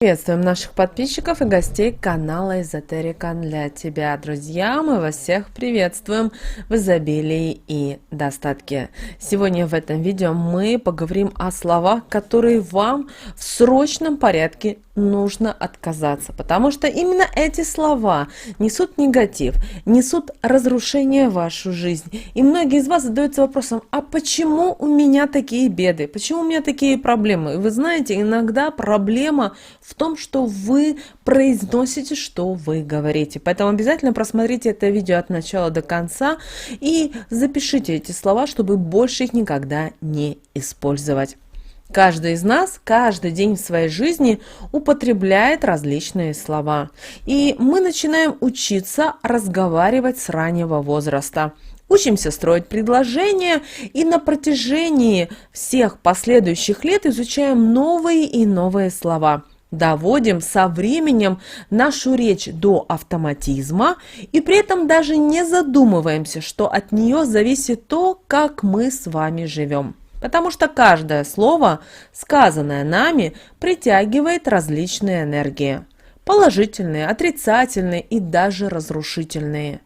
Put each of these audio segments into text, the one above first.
Приветствуем наших подписчиков и гостей канала Эзотерика для тебя, друзья! Мы вас всех приветствуем в изобилии и достатке. Сегодня в этом видео мы поговорим о словах, которые вам в срочном порядке нужно отказаться, потому что именно эти слова несут негатив, несут разрушение в вашу жизнь. И многие из вас задаются вопросом: а почему у меня такие беды, почему у меня такие проблемы? И вы знаете, иногда проблема в том, что вы произносите, что вы говорите. Поэтому обязательно просмотрите это видео от начала до конца и запишите эти слова, чтобы больше их никогда не использовать. Каждый из нас каждый день в своей жизни употребляет различные слова. И мы начинаем учиться разговаривать с раннего возраста. Учимся строить предложения и на протяжении всех последующих лет изучаем новые и новые слова. Доводим со временем нашу речь до автоматизма и при этом даже не задумываемся, что от нее зависит то, как мы с вами живем. Потому что каждое слово, сказанное нами, притягивает различные энергии. Положительные, отрицательные и даже разрушительные.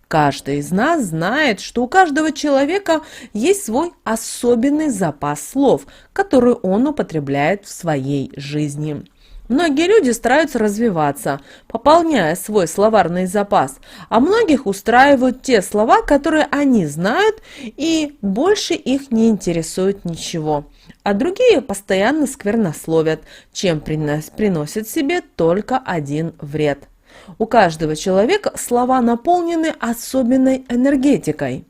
Каждый из нас знает, что у каждого человека есть свой особенный запас слов, который он употребляет в своей жизни. Многие люди стараются развиваться, пополняя свой словарный запас, а многих устраивают те слова, которые они знают, и больше их не интересует ничего. А другие постоянно сквернословят, чем приносят себе только один вред. У каждого человека слова наполнены особенной энергетикой.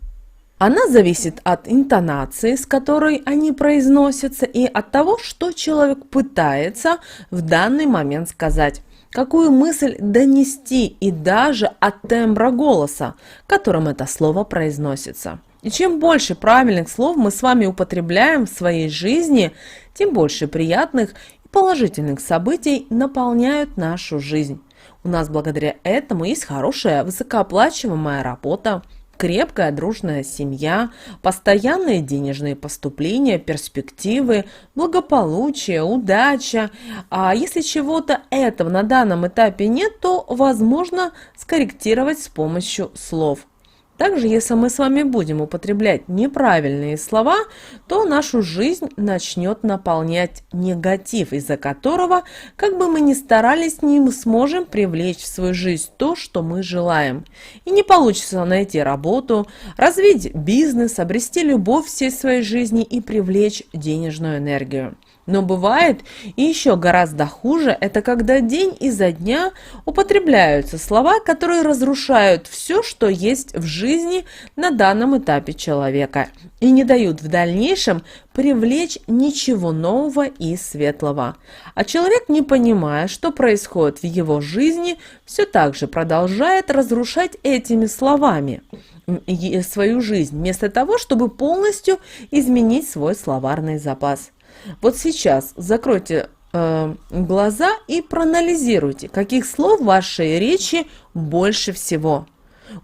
Она зависит от интонации, с которой они произносятся, и от того, что человек пытается в данный момент сказать, какую мысль донести, и даже от тембра голоса, которым это слово произносится. И чем больше правильных слов мы с вами употребляем в своей жизни, тем больше приятных и положительных событий наполняют нашу жизнь. У нас благодаря этому есть хорошая, высокооплачиваемая работа, крепкая, дружная семья, постоянные денежные поступления, перспективы, благополучие, удача. А если чего-то этого на данном этапе нет, то возможно скорректировать с помощью слов. Также, если мы с вами будем употреблять неправильные слова, то нашу жизнь начнет наполнять негатив, из-за которого, как бы мы ни старались, не сможем привлечь в свою жизнь то, что мы желаем. И не получится найти работу, развить бизнес, обрести любовь всей своей жизни и привлечь денежную энергию. Но бывает и еще гораздо хуже, это когда день изо дня употребляются слова, которые разрушают все, что есть в жизни на данном этапе человека, и не дают в дальнейшем привлечь ничего нового и светлого. А человек, не понимая, что происходит в его жизни, все так же продолжает разрушать этими словами свою жизнь, вместо того, чтобы полностью изменить свой словарный запас. Вот сейчас закройте глаза и проанализируйте, каких слов в вашей речи больше всего.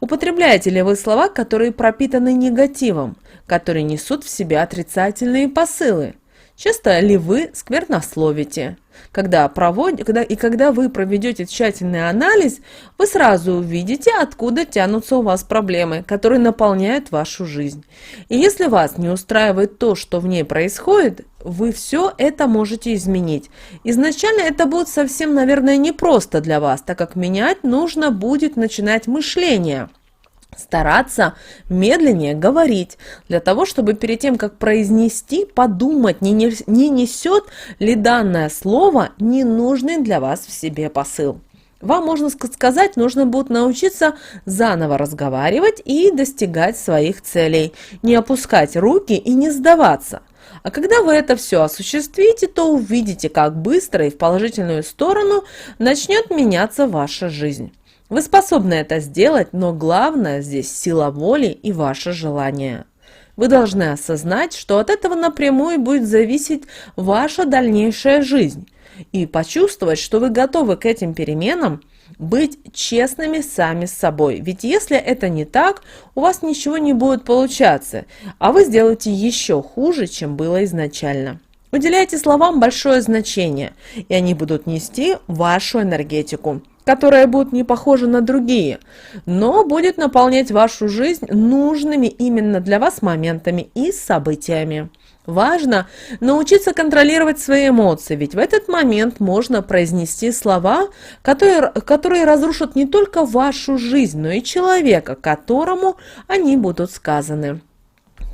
Употребляете ли вы слова, которые пропитаны негативом, которые несут в себе отрицательные посылы? Часто ли вы сквернословите? Когда вы проведете тщательный анализ, вы сразу увидите, откуда тянутся у вас проблемы, которые наполняют вашу жизнь. И если вас не устраивает то, что в ней происходит, вы все это можете изменить. Изначально это будет совсем, наверное, непросто для вас, так как менять нужно будет начинать мышление. Стараться медленнее говорить, для того, чтобы перед тем, как произнести, подумать, не несет ли данное слово ненужный для вас в себе посыл. Вам, можно сказать, нужно будет научиться заново разговаривать и достигать своих целей, не опускать руки и не сдаваться. А когда вы это все осуществите, то увидите, как быстро и в положительную сторону начнет меняться ваша жизнь. Вы способны это сделать, но главное здесь сила воли и ваше желание. Вы должны осознать, что от этого напрямую будет зависеть ваша дальнейшая жизнь, и почувствовать, что вы готовы к этим переменам, быть честными сами с собой. Ведь если это не так, у вас ничего не будет получаться, а вы сделаете еще хуже, чем было изначально. Уделяйте словам большое значение, и они будут нести вашу энергетику, которая будет не похожа на другие, но будет наполнять вашу жизнь нужными именно для вас моментами и событиями. Важно научиться контролировать свои эмоции, ведь в этот момент можно произнести слова, которые разрушат не только вашу жизнь, но и человека, которому они будут сказаны,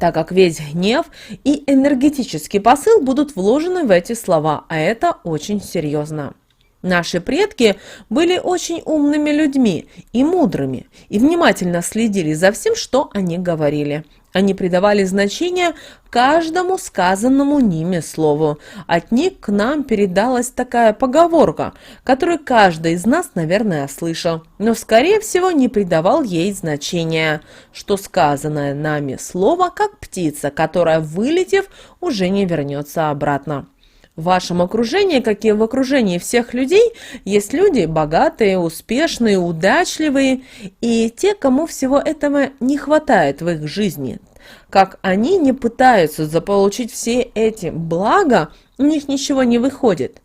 так как весь гнев и энергетический посыл будут вложены в эти слова, а это очень серьезно. Наши предки были очень умными людьми и мудрыми, и внимательно следили за всем, что они говорили. Они придавали значение каждому сказанному ними слову. От них к нам передалась такая поговорка, которую каждый из нас, наверное, слышал, но, скорее всего, не придавал ей значения, что сказанное нами слово, как птица, которая, вылетев, уже не вернется обратно. В вашем окружении, как и в окружении всех людей, есть люди богатые, успешные, удачливые и те, кому всего этого не хватает в их жизни. Как они не пытаются заполучить все эти блага, у них ничего не выходит.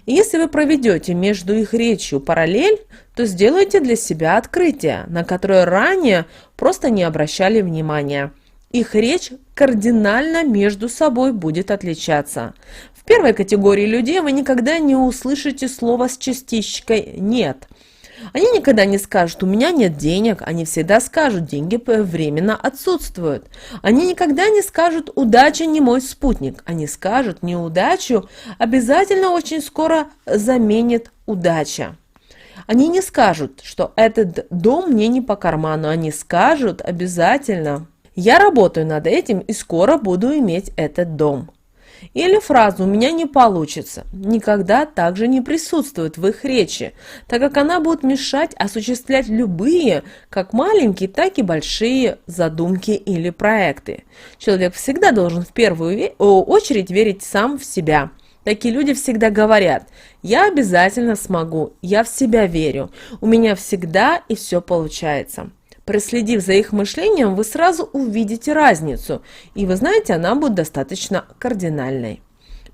И если вы проведете между их речью параллель, то сделайте для себя открытие, на которое ранее просто не обращали внимания. Их речь кардинально между собой будет отличаться. В первой категории людей вы никогда не услышите слово с частичкой «нет». Они никогда не скажут «у меня нет денег», они всегда скажут «деньги временно отсутствуют». Они никогда не скажут «удача не мой спутник», они скажут «неудачу обязательно очень скоро заменит удача». Они не скажут, что этот дом мне не по карману, они скажут обязательно «я работаю над этим и скоро буду иметь этот дом». Или фраза «у меня не получится» никогда также не присутствует в их речи, так как она будет мешать осуществлять любые, как маленькие, так и большие задумки или проекты. Человек всегда должен в первую очередь верить сам в себя. Такие люди всегда говорят «я обязательно смогу», «я в себя верю», «у меня всегда и все получается». Проследив за их мышлением, вы сразу увидите разницу, и вы знаете, она будет достаточно кардинальной.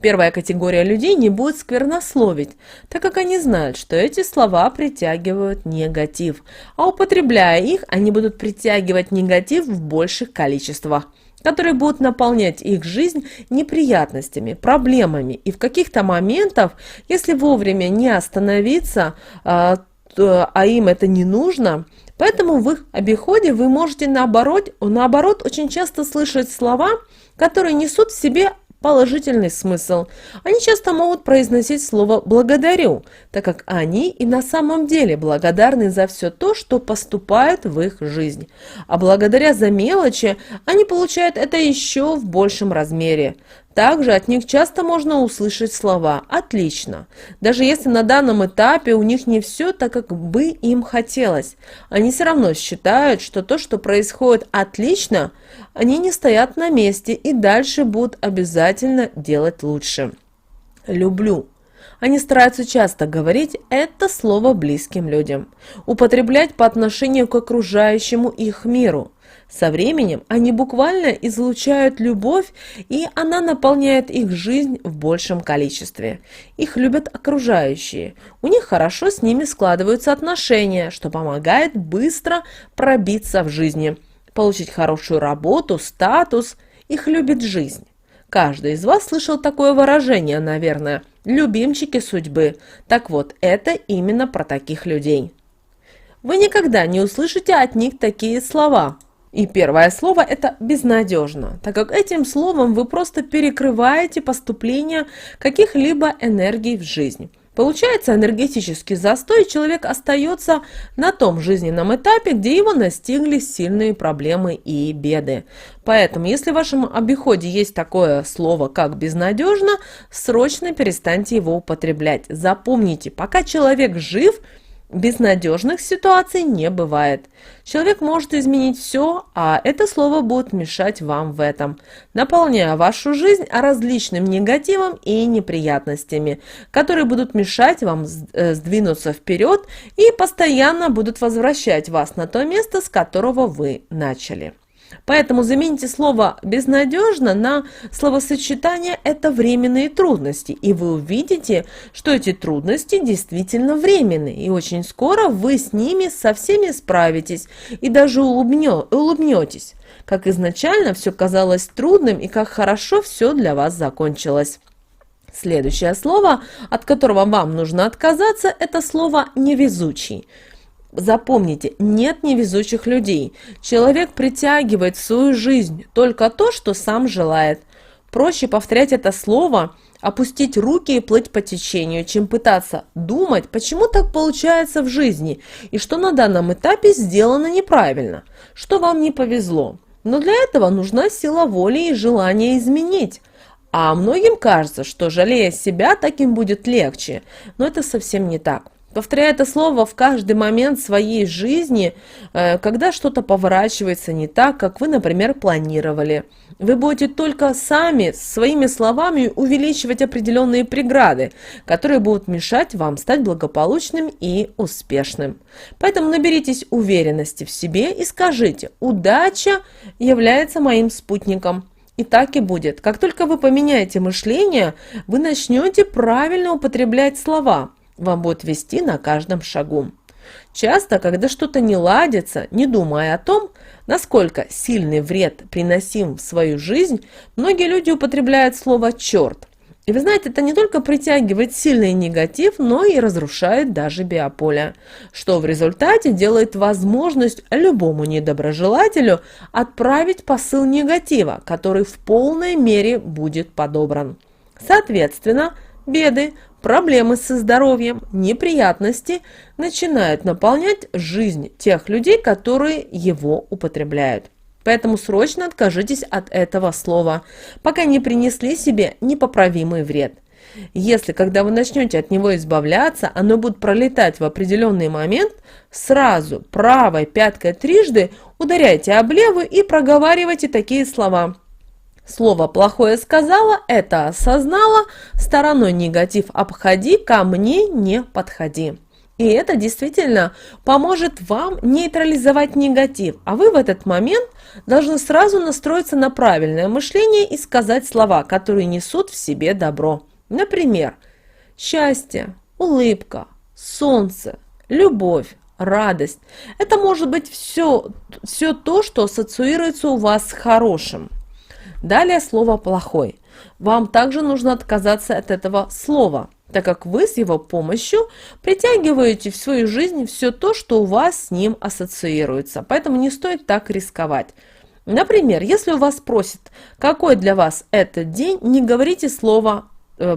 Первая категория людей не будет сквернословить, так как они знают, что эти слова притягивают негатив, а употребляя их, они будут притягивать негатив в больших количествах, которые будут наполнять их жизнь неприятностями, проблемами, и в каких-то моментах, если вовремя не остановиться, а им это не нужно. Поэтому в их обиходе вы можете наоборот очень часто слышать слова, которые несут в себе положительный смысл. Они часто могут произносить слово «благодарю», так как они и на самом деле благодарны за все то, что поступает в их жизнь. А благодаря за мелочи, они получают это еще в большем размере. Также от них часто можно услышать слова «отлично», даже если на данном этапе у них не все так, как бы им хотелось. Они все равно считают, что то, что происходит отлично, они не стоят на месте и дальше будут обязательно делать лучше. «Люблю». Они стараются часто говорить это слово близким людям, употреблять по отношению к окружающему их миру. Со временем они буквально излучают любовь, и она наполняет их жизнь в большем количестве. Их любят окружающие, у них хорошо с ними складываются отношения, что помогает быстро пробиться в жизни, получить хорошую работу, статус. Их любит жизнь. Каждый из вас слышал такое выражение, наверное, «любимчики судьбы». Так вот, это именно про таких людей. Вы никогда не услышите от них такие слова. И первое слово – это «безнадежно», так как этим словом вы просто перекрываете поступление каких-либо энергий в жизнь. Получается энергетический застой, и человек остается на том жизненном этапе, где его настигли сильные проблемы и беды. Поэтому, если в вашем обиходе есть такое слово, как «безнадежно», срочно перестаньте его употреблять. Запомните, пока человек жив, безнадежных ситуаций не бывает. Человек может изменить все, а это слово будет мешать вам в этом, наполняя вашу жизнь различным негативом и неприятностями, которые будут мешать вам сдвинуться вперед и постоянно будут возвращать вас на то место, с которого вы начали. Поэтому замените слово «безнадежно» на словосочетание «это временные трудности», и вы увидите, что эти трудности действительно временные, и очень скоро вы с ними со всеми справитесь и даже улыбнетесь, как изначально все казалось трудным и как хорошо все для вас закончилось. Следующее слово, от которого вам нужно отказаться, это слово «невезучий». Запомните, нет невезучих людей. Человек притягивает в свою жизнь только то, что сам желает. Проще повторять это слово, опустить руки и плыть по течению, чем пытаться думать, почему так получается в жизни и что на данном этапе сделано неправильно, что вам не повезло. Но для этого нужна сила воли и желание изменить. А многим кажется, что жалея себя, так им будет легче, но это совсем не так. Повторяя это слово в каждый момент своей жизни, когда что-то поворачивается не так, как вы, например, планировали, вы будете только сами своими словами увеличивать определенные преграды, которые будут мешать вам стать благополучным и успешным. Поэтому наберитесь уверенности в себе и скажите: «Удача является моим спутником». И так и будет. Как только вы поменяете мышление, вы начнете правильно употреблять слова. Вам будет вести на каждом шагу. Часто, когда что-то не ладится, не думая о том, насколько сильный вред приносим в свою жизнь, многие люди употребляют слово «черт». И вы знаете, это не только притягивает сильный негатив, но и разрушает даже биополе, что в результате делает возможность любому недоброжелателю отправить посыл негатива, который в полной мере будет подобран. Соответственно, беды, проблемы со здоровьем, неприятности начинают наполнять жизнь тех людей, которые его употребляют. Поэтому срочно откажитесь от этого слова, пока не принесли себе непоправимый вред. Если, когда вы начнете от него избавляться, оно будет пролетать в определенный момент, сразу правой пяткой трижды ударяйте об левую и проговаривайте такие слова. Слово плохое сказала, это осознала, стороной негатив обходи, ко мне не подходи. И это действительно поможет вам нейтрализовать негатив, а вы в этот момент должны сразу настроиться на правильное мышление и сказать слова, которые несут в себе добро. Например, счастье, улыбка, солнце, любовь, радость. Это может быть все то, что ассоциируется у вас с хорошим. Далее слово «плохой». Вам также нужно отказаться от этого слова, так как вы с его помощью притягиваете в свою жизнь все то, что у вас с ним ассоциируется. Поэтому не стоит так рисковать. Например, если у вас спросят, какой для вас этот день, не говорите слово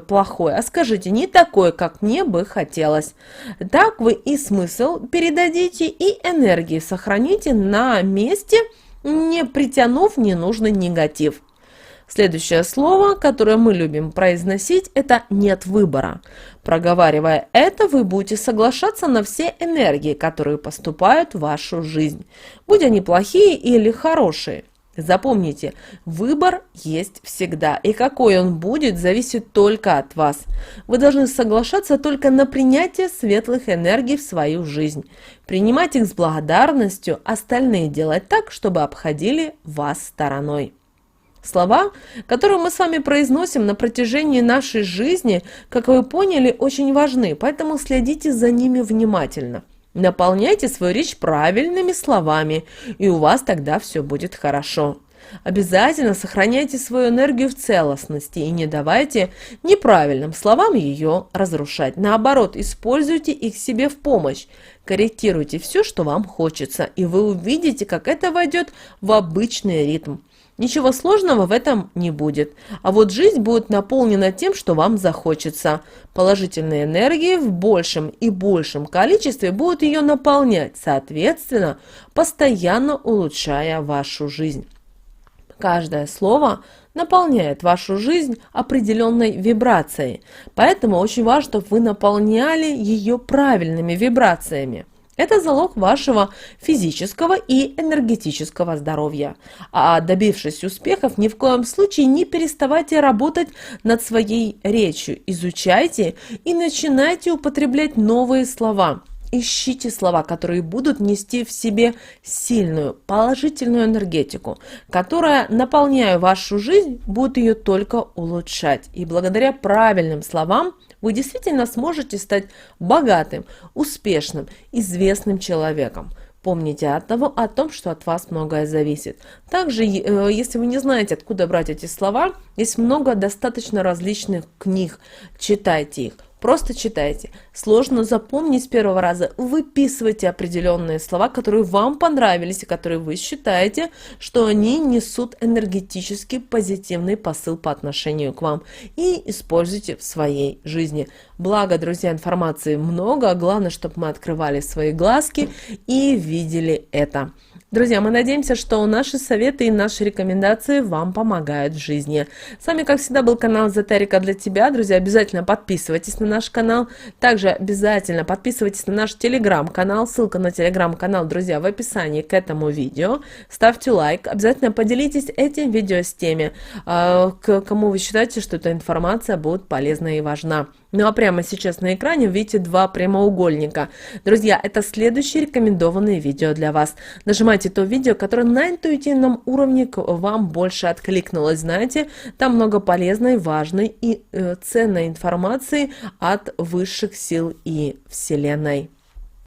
плохой, а скажите не такой, как мне бы хотелось. Так вы и смысл передадите, и энергии сохраните на месте, не притянув ненужный негатив. Следующее слово, которое мы любим произносить, это «нет выбора». Проговаривая это, вы будете соглашаться на все энергии, которые поступают в вашу жизнь, будь они плохие или хорошие. Запомните, выбор есть всегда, и какой он будет, зависит только от вас. Вы должны соглашаться только на принятие светлых энергий в свою жизнь, принимать их с благодарностью, остальные делать так, чтобы обходили вас стороной. Слова, которые мы с вами произносим на протяжении нашей жизни, как вы поняли, очень важны, поэтому следите за ними внимательно. Наполняйте свою речь правильными словами, и у вас тогда все будет хорошо. Обязательно сохраняйте свою энергию в целостности и не давайте неправильным словам ее разрушать. Наоборот, используйте их себе в помощь. Корректируйте все, что вам хочется, и вы увидите, как это войдет в обычный ритм. Ничего сложного в этом не будет, а вот жизнь будет наполнена тем, что вам захочется. Положительные энергии в большем и большем количестве будут ее наполнять, соответственно, постоянно улучшая вашу жизнь. Каждое слово наполняет вашу жизнь определенной вибрацией, поэтому очень важно, чтобы вы наполняли ее правильными вибрациями. Это залог вашего физического и энергетического здоровья. А добившись успехов, ни в коем случае не переставайте работать над своей речью. Изучайте и начинайте употреблять новые слова. ищите слова, которые будут нести в себе сильную, положительную энергетику, которая, наполняя вашу жизнь, будет ее только улучшать. И благодаря правильным словам вы действительно сможете стать богатым, успешным, известным человеком. Помните о том, что от вас многое зависит. Также, если вы не знаете, откуда брать эти слова, есть много достаточно различных книг. Читайте их. Просто читайте. Сложно запомнить с первого раза. Выписывайте определенные слова, которые вам понравились и которые вы считаете, что они несут энергетически позитивный посыл по отношению к вам. И используйте в своей жизни. Благо, друзья, информации много. Главное, чтобы мы открывали свои глазки и видели это. Друзья, мы надеемся, что наши советы и наши рекомендации вам помогают в жизни. С вами, как всегда, был канал Эзотерика для тебя. Друзья, обязательно подписывайтесь на наш канал. Также обязательно подписывайтесь на наш телеграм-канал. Ссылка на телеграм-канал, друзья, в описании к этому видео. Ставьте лайк. Обязательно поделитесь этим видео с теми, кому вы считаете, что эта информация будет полезна и важна. Ну а прямо сейчас на экране видите два прямоугольника. Друзья, это следующие рекомендованные видео для вас. Нажимайте то видео, которое на интуитивном уровне к вам больше откликнулось. Знаете, там много полезной, важной и ценной информации от высших сил и Вселенной.